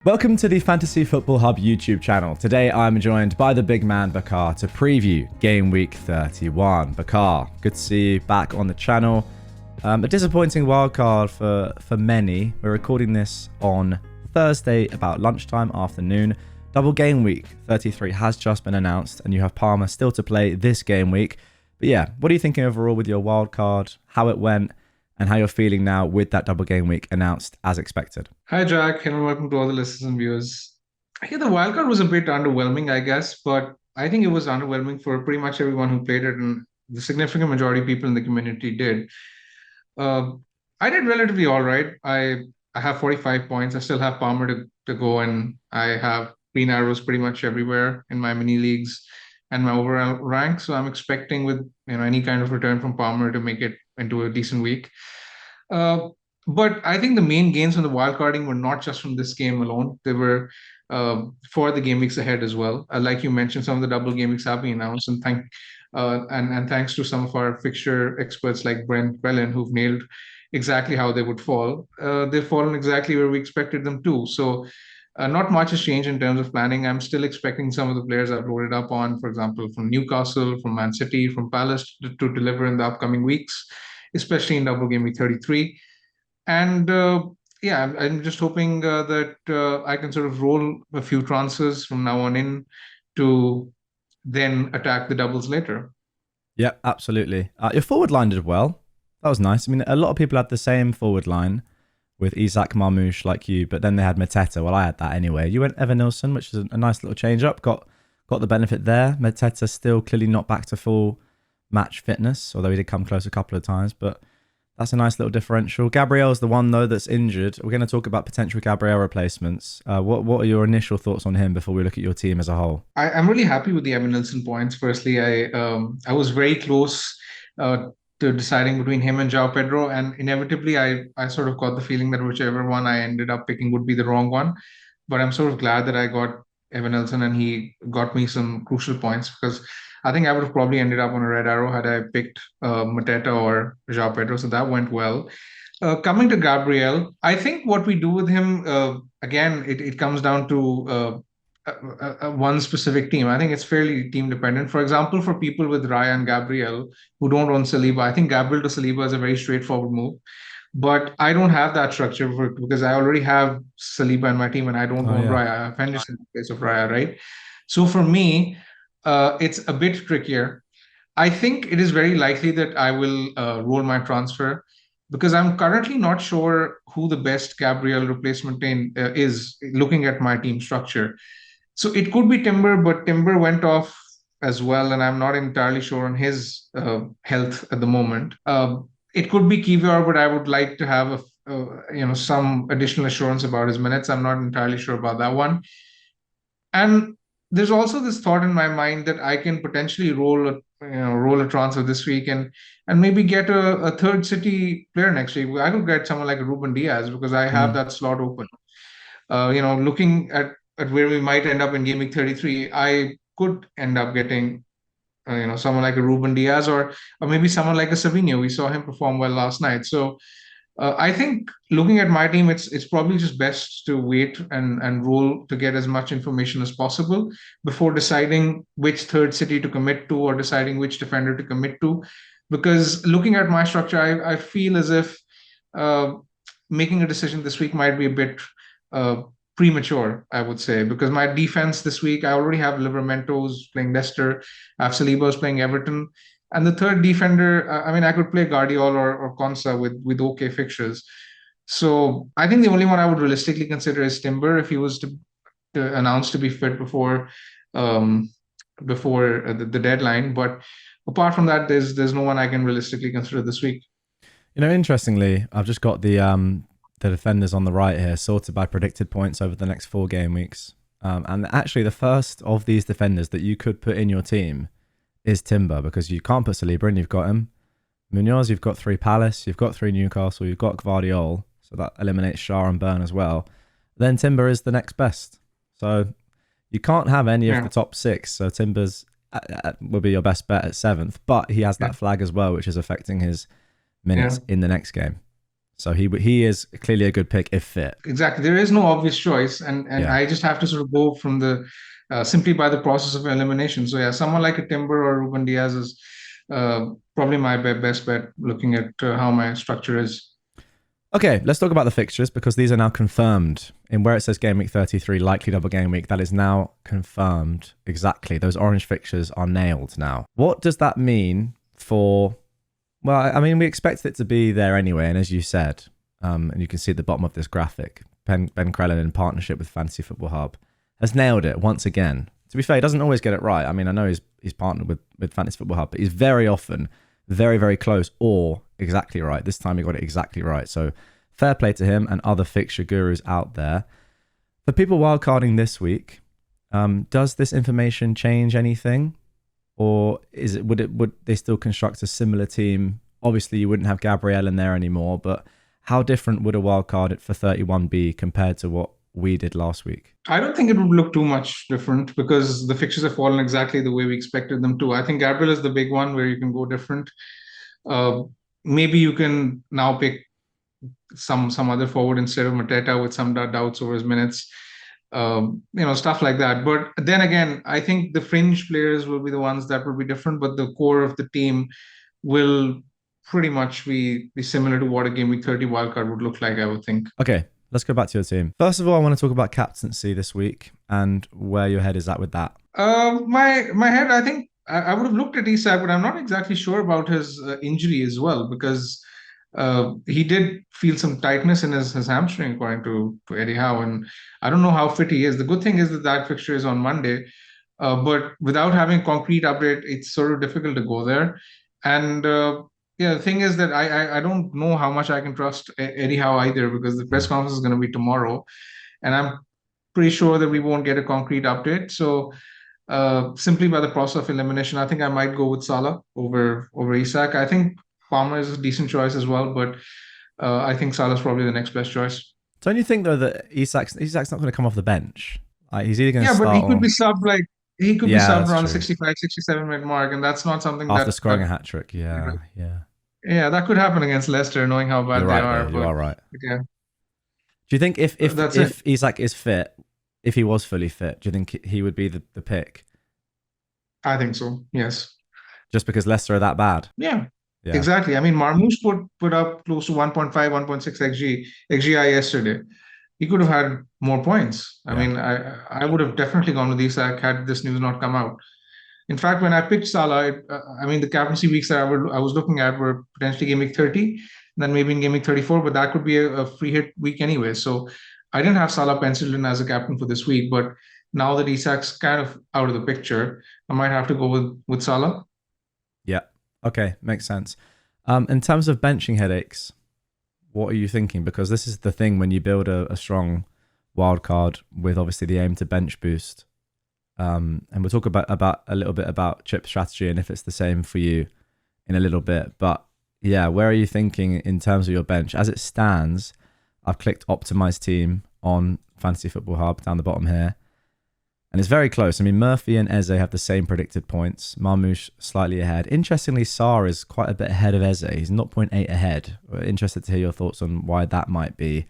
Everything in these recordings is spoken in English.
Welcome to the Fantasy Football Hub YouTube channel. Today I'm joined by the big man Bakar to preview Game Week 31. Bakar, good to see you back on the channel. A disappointing wildcard for many. We're recording this on Thursday about lunchtime afternoon. Double Game Week 33 has just been announced and you have Palmer still to play this game week. But yeah, what are you thinking overall with your wildcard, how it went, and how you're feeling now with that double game week announced as expected? Hi, Jack, and welcome to all the listeners and viewers. Yeah, the wildcard was a bit underwhelming, I guess, but I think it was underwhelming for pretty much everyone who played it, and the significant majority of people in the community did. Uh, I did relatively all right. I have 45 points. I still have Palmer to go, and I have green arrows pretty much everywhere in my mini leagues and my overall rank. So I'm expecting with any kind of return from Palmer to make it into a decent week. Uh, but I think the main gains from the wildcarding were not just from this game alone. They were for the game weeks ahead as well. Like you mentioned, some of the double game weeks have been announced, and thanks to some of our fixture experts like Brent Bellin, who've nailed exactly how they would fall. They've fallen exactly where we expected them to. So not much has changed in terms of planning. I'm still expecting some of the players I've loaded up on, for example, from Newcastle, from Man City, from Palace, to deliver in the upcoming weeks, especially in double game week 33. And yeah, I'm just hoping that I can sort of roll a few transfers from now on in to then attack the doubles later. Yeah, absolutely. Your forward line did well. That was nice. I mean, a lot of people had the same forward line with Isaac Marmoush like you, but then they had Mateta. Well, I had that anyway. You went Evanilson, which is a nice little change up. Got the benefit there. Mateta still clearly not back to full match fitness, although he did come close a couple of times, but that's a nice little differential. Gabriel's the one, though, that's injured. We're going to talk about potential Gabriel replacements. What are your initial thoughts on him before we look at your team as a whole? I'm really happy with the Evanilson points. Firstly, I was very close to deciding between him and João Pedro, and inevitably I sort of got the feeling that whichever one I ended up picking would be the wrong one. But I'm sort of glad that I got Evanilson and he got me some crucial points because I think I would have probably ended up on a red arrow had I picked Mateta or João Pedro. So that went well. Coming to Gabriel, I think what we do with him, again, it comes down to one specific team. I think it's fairly team dependent. For example, for people with Raya and Gabriel who don't own Saliba, I think Gabriel to Saliba is a very straightforward move. But I don't have that structure because I already have Saliba in my team and I don't own Yeah. Raya. I have Henderson in place of Raya, right? So for me, it's a bit trickier. I think it is very likely that I will roll my transfer because I'm currently not sure who the best Gabriel replacement is looking at my team structure. So it could be Timber, but Timber went off as well, and I'm not entirely sure on his health at the moment. It could be Kivior, but I would like to have some additional assurance about his minutes. I'm not entirely sure about that one. And there's also this thought in my mind that I can potentially roll a transfer this week and maybe get a third City player next week. I could get someone like Ruben Diaz because I have Mm. that slot open. Looking at where we might end up in Game Week 33, I could end up getting someone like a Ruben Diaz or maybe someone like a Savinho. We saw him perform well last night. So I think looking at my team, it's probably just best to wait and roll to get as much information as possible before deciding which third city to commit to or deciding which defender to commit to. Because looking at my structure, I feel as if uh, making a decision this week might be a bit uh, premature, I would say, because my defense this week, I already have Livermento's playing Leicester, I have Saliba's playing Everton. And the third defender, I mean, I could play Guardiol or Konsa with okay fixtures. So I think the only one I would realistically consider is Timber if he was to announce to be fit um, before the deadline. But apart from that, there's no one I can realistically consider this week. Interestingly, I've just got the defenders on the right here sorted by predicted points over the next 4 game weeks. And actually, the first of these defenders that you could put in your team is Timber because you can't put Saliba in. You've got him. Munoz, you've got 3 Palace, you've got 3 Newcastle, you've got Gvardiol, so that eliminates Shah and Burn as well. Then Timber is the next best. So you can't have any of the top 6. So Timber's will be your best bet at 7th, but he has that flag as well, which is affecting his minutes in the next game. So he is clearly a good pick if fit. Exactly. There is no obvious choice, and Yeah. I just have to sort of go from the simply by the process of elimination. So yeah, someone like a Timber or Ruben Diaz is probably my best bet, looking at how my structure is. Okay, let's talk about the fixtures because these are now confirmed. In where it says Game Week 33, likely double game week, that is now confirmed exactly. Those orange fixtures are nailed now. What does that mean for... Well, I mean, we expected it to be there anyway, and as you said, and you can see at the bottom of this graphic, Ben Crellin in partnership with Fantasy Football Hub has nailed it once again. To be fair, he doesn't always get it right. I mean, I know he's partnered with Fantasy Football Hub, but he's very often very, very close or exactly right. This time he got it exactly right. So fair play to him and other fixture gurus out there. For people wildcarding this week, does this information change anything? Or would they still construct a similar team? Obviously, you wouldn't have Gabriel in there anymore, but how different would a wildcard for 31 be compared to what we did last week? I don't think it would look too much different because the fixtures have fallen exactly the way we expected them to. I think Gabriel is the big one where you can go different. Uh, Maybe you can now pick some other forward instead of Mateta with some doubts over his minutes. Stuff like that. But then again, I think the fringe players will be the ones that will be different, but the core of the team will pretty much be similar to what a Game Week 30 wildcard would look like, I would think. Okay, let's go back to your team. First of all, I want to talk about captaincy this week and where your head is at with that. My head, I think I would have looked at Isak, but I'm not exactly sure about his injury as well because he did feel some tightness in his hamstring, according to Eddie Howe, and I don't know how fit he is. The good thing is that fixture is on Monday, but without having a concrete update, it's sort of difficult to go there. And yeah, the thing is that I don't know how much I can trust Eddie Howe either because the press conference is going to be tomorrow, and I'm pretty sure that we won't get a concrete update. So simply by the process of elimination, I think I might go with Salah over Isak. I think Palmer is a decent choice as well, but I think Salah's probably the next best choice. Don't you think though that Isak's not going to come off the bench? He's either going to Yeah, start. but he could be subbed he could be subbed around the true. 65, 67 minute mark, and that's not something after scoring a hat trick. Yeah. Yeah, that could happen against Leicester, knowing how bad they are. You are right. Yeah. Do you think if Isak is fit, if he was fully fit, do you think he would be the pick? I think so. Yes. Just because Leicester are that bad. Yeah. Exactly. I mean, Marmoush put up close to 1.5, 1.6 XGI yesterday. He could have had more points. I mean, I would have definitely gone with Isak had this news not come out. In fact, when I picked Salah, I mean, the captaincy weeks that I was looking at were potentially Game Week 30, then maybe in Game Week 34, but that could be a free hit week anyway. So I didn't have Salah penciled in as a captain for this week, but now that Isak's kind of out of the picture, I might have to go with Salah. Yeah. Okay. Makes sense. In terms of benching headaches, what are you thinking? Because this is the thing when you build a strong wild card with obviously the aim to bench boost. And we'll talk about a little bit about chip strategy and if it's the same for you in a little bit. But yeah, where are you thinking in terms of your bench? As it stands, I've clicked optimize team on Fantasy Football Hub down the bottom here. And it's very close. I mean, Murphy and Eze have the same predicted points. Marmoush slightly ahead. Interestingly, Sarr is quite a bit ahead of Eze. He's 0.8 ahead. We're interested to hear your thoughts on why that might be.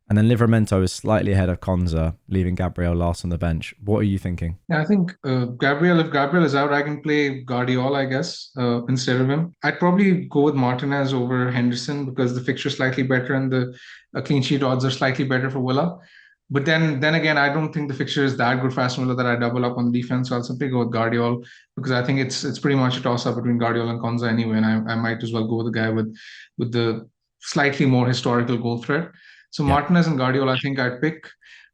And then Livramento is slightly ahead of Konza, leaving Gabriel last on the bench. What are you thinking? Yeah, I think if Gabriel is out, I can play Guardiola, I guess, instead of him. I'd probably go with Martinez over Henderson because the fixture's slightly better and the clean sheet odds are slightly better for Villa. But then again, I don't think the fixture is that good for Aston Villa that I double up on the defense. So I'll simply go with Guardiola because I think it's pretty much a toss-up between Guardiola and Konza anyway. And I might as well go with the guy with the slightly more historical goal threat. So Martinez and Guardiola, I think I'd pick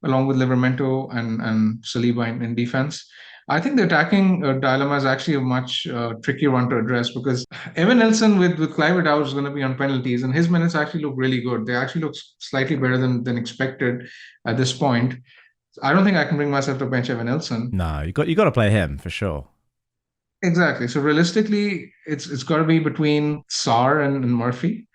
along with Livramento and Saliba in defense. I think the attacking dilemma is actually a much trickier one to address because Evanilson with Clive Dowd is going to be on penalties and his minutes actually look really good. They actually look slightly better than expected at this point. I don't think I can bring myself to bench Evanilson. No, you got to play him for sure. Exactly. So realistically, it's got to be between Sarr and Murphy.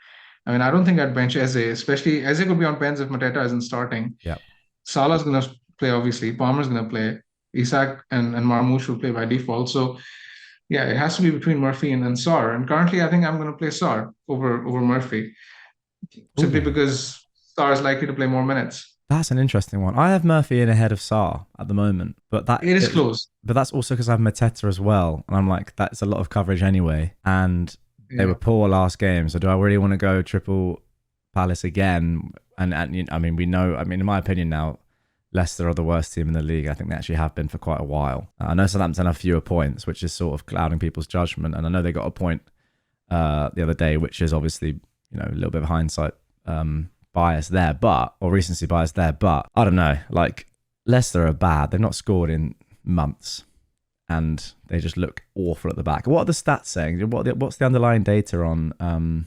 I mean, I don't think I'd bench Eze, especially Eze could be on pens if Mateta isn't starting. Yeah. Salah's going to play, obviously. Palmer's going to play. Isak and Marmoush will play by default. So, yeah, it has to be between Murphy and Sarr. And currently, I think I'm going to play Sarr over Murphy. simply Ooh, because Star is likely to play more minutes. that's an interesting one. I have Murphy in ahead of Saar at the moment, but It is close. that's also because I have Mateta as well, and I'm like, that's a lot of coverage anyway. And they were Yeah. poor last game, so do I really want to go triple Palace again? I mean, we know. I mean, in my opinion now, Leicester are the worst team in the league. I think they actually have been for quite a while. I know Southampton have fewer points, which is sort of clouding people's judgment, and I know they got a point the other day, which is obviously a little bit of hindsight bias there, or recency bias there. But I don't know. Like Leicester are bad. They've not scored in months, and they just look awful at the back. What are the stats saying? What's the underlying data on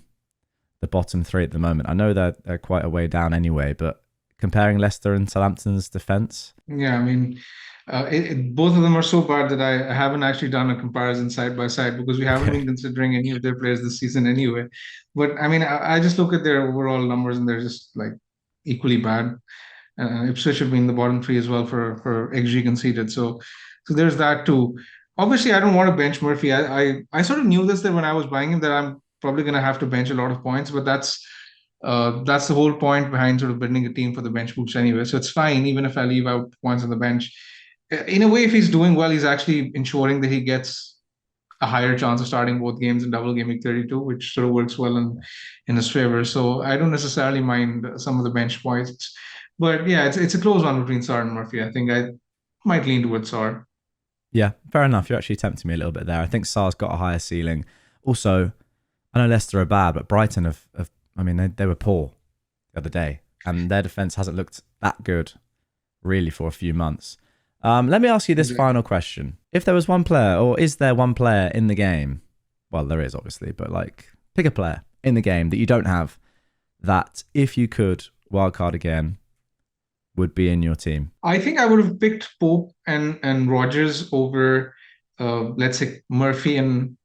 the bottom three at the moment? I know they're quite a way down anyway, but comparing Leicester and Southampton's defense. Yeah, I mean, both of them are so bad that I haven't actually done a comparison side by side because we haven't Okay. been considering any of their players this season anyway. But I mean, I just look at their overall numbers and they're just like equally bad. Ipswich have been in the bottom three as well for XG conceded. So there's that too. Obviously, I don't want to bench Murphy. I sort of knew this that when I was buying him that I'm probably going to have to bench a lot of points, but that's the whole point behind sort of building a team for the bench boost anyway. So it's fine even if I leave out points on the bench. In a way, if he's doing well, he's actually ensuring that he gets a higher chance of starting both games in double game week 32, which sort of works well in his favor. So I don't necessarily mind some of the bench points. But yeah, it's a close one between Sar and Murphy. I think I might lean towards Sar. Yeah, fair enough. You're actually tempting me a little bit there. I think Sar's got a higher ceiling. Also, I know Leicester are bad, but Brighton have I mean, they were poor the other day, and their defense hasn't looked that good really for a few months. Let me ask you this final question. If there was one player, or is there one player in the game? Well, there is obviously, but like pick a player in the game that you don't have that if you could wildcard again would be in your team. I think I would have picked Pope and Rogers over, let's say Murphy and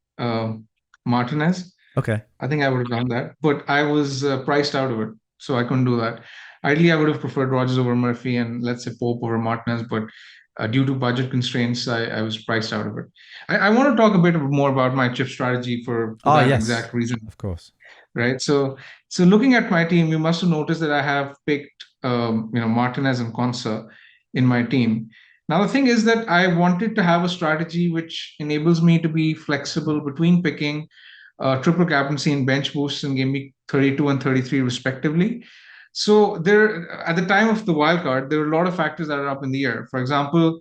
Martinez. Okay. I think I would have done that, but I was priced out of it, so I couldn't do that. Ideally, I would have preferred Rogers over Murphy and let's say Pope over Martinez, but due to budget constraints, I was priced out of it. I want to talk a bit more about my chip strategy for Oh, that yes, exact reason, of course. right? So looking at my team, you must have noticed that I have picked Martinez and Konsa in my team. Now the thing is that I wanted to have a strategy which enables me to be flexible between picking triple captaincy and bench boosts in game week 32 and 33 respectively. So there, at the time of the wild card, there were a lot of factors that are up in the air. For example,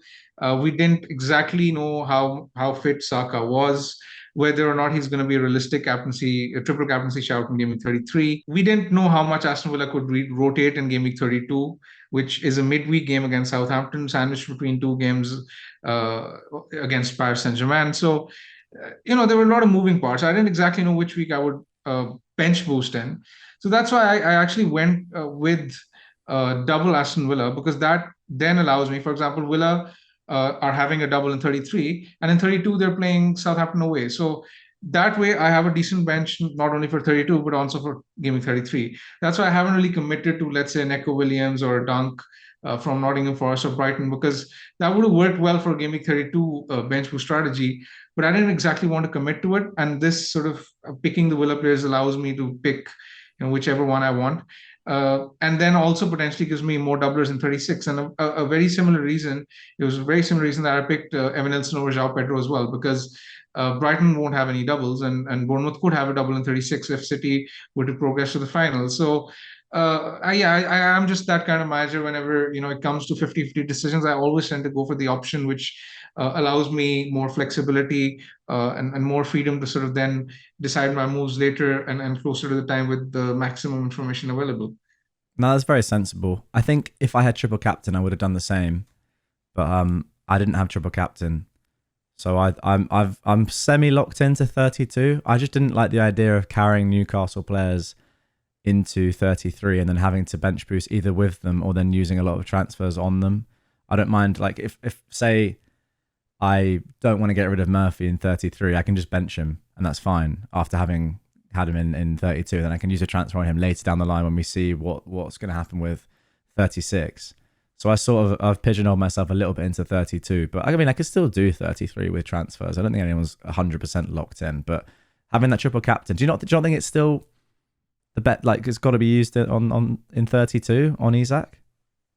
we didn't exactly know how fit Saka was, whether or not he's going to be a realistic captaincy, a triple captaincy shout in game week 33. We didn't know how much Aston Villa could rotate in game week 32, which is a midweek game against Southampton, sandwiched between two games against Paris Saint-Germain. So there were a lot of moving parts. I didn't exactly know which week I would bench boost in. So that's why I actually went with double Aston Villa because that then allows me, for example, Villa are having a double in 33, and in 32 they're playing Southampton away. So that way I have a decent bench not only for 32 but also for game week 33. That's why I haven't really committed to, let's say, Neco Williams or Dunk from Nottingham Forest or Brighton because that would have worked well for game week 32 bench boost strategy, but I didn't exactly want to commit to it. And this sort of picking the Villa players allows me to pick whichever one I want. And then also potentially gives me more doublers in 36. And a very similar reason, it was a very similar reason that I picked Evanilson over João Pedro as well, because Brighton won't have any doubles and Bournemouth could have a double in 36 if City were to progress to the final. So I am just that kind of manager. Whenever it comes to 50-50 decisions, I always tend to go for the option which allows me more flexibility and more freedom to sort of then decide my moves later and closer to the time with the maximum information available. No, that's very sensible. I think if I had triple captain, I would have done the same, but I didn't have triple captain, so I'm semi locked into 32. I just didn't like the idea of carrying Newcastle players into 33 and then having to bench boost either with them or then using a lot of transfers on them. I don't mind, like if say I don't want to get rid of Murphy in 33, I can just bench him and that's fine after having had him in 32. Then I can use a transfer on him later down the line when we see what's going to happen with 36. So I've pigeonholed myself a little bit into 32, but I mean I could still do 33 with transfers. I don't think anyone's 100% locked in, but having that triple captain, do you not think it's still The bet, like, it's got to be used in 32 on Isaac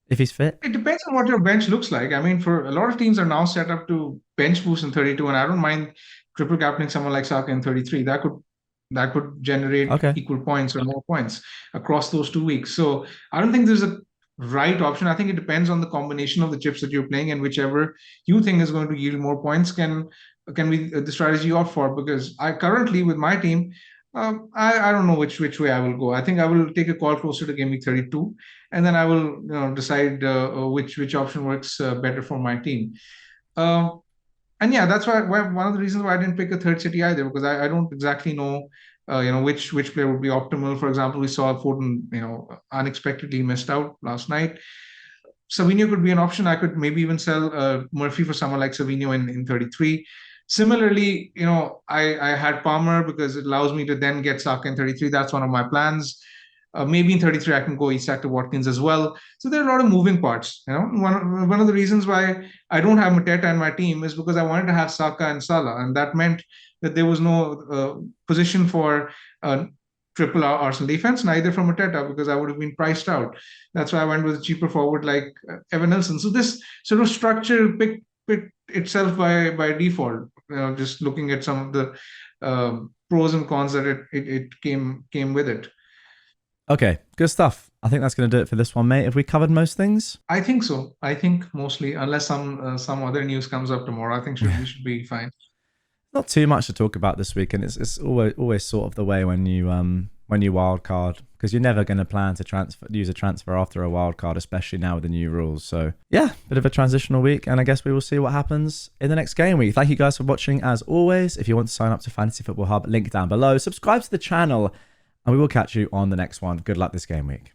if he's fit. It depends on what your bench looks like. I mean, for a lot of teams are now set up to bench boost in 32, and I don't mind triple captaining someone like Saka in 33. That could generate Okay. equal points or more points across those 2 weeks. So I don't think there's a right option. I think it depends on the combination of the chips that you're playing, and whichever you think is going to yield more points can be the strategy you opt for. Because I currently with my team, I don't know which way I will go. I think I will take a call closer to game week 32, and then I will decide which option works better for my team. Um, and yeah, that's why one of the reasons why I didn't pick a third city either, because I don't exactly know which player would be optimal. For example, we saw Foden unexpectedly missed out last night. Savinho could be an option. I could maybe even sell Murphy for someone like Savinho in 33. Similarly, I had Palmer because it allows me to then get Saka in 33. That's one of my plans. Maybe in 33, I can go Isak to Watkins as well. So there are a lot of moving parts. One of the reasons why I don't have Mateta in my team is because I wanted to have Saka and Salah, and that meant that there was no position for triple Arsenal defense, neither from Mateta, because I would have been priced out. That's why I went with a cheaper forward like Evanilson. So this sort of structure picked itself by default. Just looking at some of the pros and cons that it came with it. Okay, good stuff. I think that's going to do it for this one, mate. Have we covered most things? I think so. I think mostly, unless some other news comes up tomorrow, I think we should be fine. Not too much to talk about this week, and it's always sort of the way when you wildcard, because you're never going to plan to use a transfer after a wildcard, especially now with the new rules. So yeah, bit of a transitional week, and I guess we will see what happens in the next game week. Thank you guys for watching as always. If you want to sign up to Fantasy Football Hub, link down below. Subscribe to the channel, and we will catch you on the next one. Good luck this game week.